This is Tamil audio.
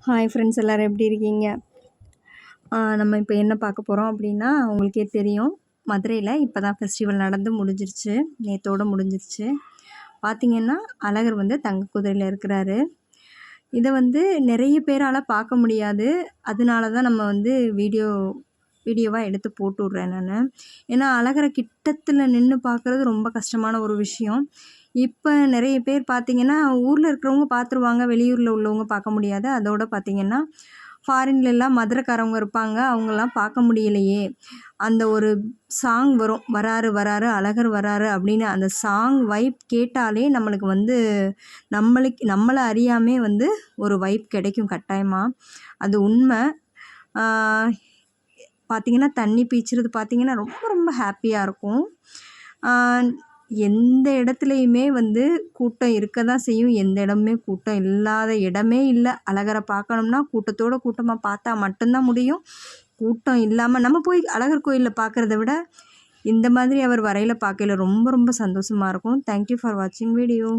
ஹாய் ஃப்ரெண்ட்ஸ், எல்லோரும் எப்படி இருக்கீங்க? நம்ம இப்போ என்ன பார்க்க போகிறோம் அப்படின்னா, உங்களுக்கே தெரியும், மதுரையில் இப்போ தான் ஃபெஸ்டிவல் நடந்து முடிஞ்சிருச்சு. நேத்தோடு முடிஞ்சிருச்சு. பார்த்திங்கன்னா, அழகர் வந்து தங்க குதிரையில் இருக்கிறாரு. இதை வந்து நிறைய பேரால் பார்க்க முடியாது. அதனால தான் நம்ம வந்து வீடியோவாக எடுத்து போட்டு விட்றேன் நான். ஏன்னா அழகரை கிட்டத்தில் நின்று பார்க்குறது ரொம்ப கஷ்டமான ஒரு விஷயம். இப்போ நிறைய பேர் பார்த்திங்கன்னா, ஊரில் இருக்கிறவங்க பார்த்துருவாங்க, வெளியூரில் உள்ளவங்க பார்க்க முடியாது. அதோடு பார்த்திங்கன்னா, ஃபாரின்லலாம் மதுரைக்காரவங்க இருப்பாங்க, அவங்களாம் பார்க்க முடியலையே. அந்த ஒரு சாங் வரும், வராரு வராரு அழகர் வராரு அப்படின்னு. அந்த சாங் வைப் கேட்டாலே நம்மளுக்கு வந்து நம்மளை அறியாமே வந்து ஒரு வைப் கிடைக்கும் கட்டாயமாக. அது உண்மை. பார்த்திங்கன்னா, தண்ணி பீய்ச்சிறது பார்த்திங்கன்னா ரொம்ப ரொம்ப ஹாப்பியாக இருக்கும். எந்த இடத்துலையுமே வந்து கூட்டம் இருக்க தான் செய்யும். எந்த இடமுமே கூட்டம் இல்லாத இடமே இல்லை. அழகரை பார்க்கணும்னா கூட்டத்தோடு கூட்டமாக பார்த்தா மட்டும்தான் முடியும். கூட்டம் இல்லாமல் நம்ம போய் அழகர் கோயிலில் பார்க்குறத விட இந்த மாதிரி அவர் வரையில் பார்க்கையில ரொம்ப ரொம்ப சந்தோஷமாக இருக்கும். தேங்க்யூ ஃபார் வாட்சிங் வீடியோ.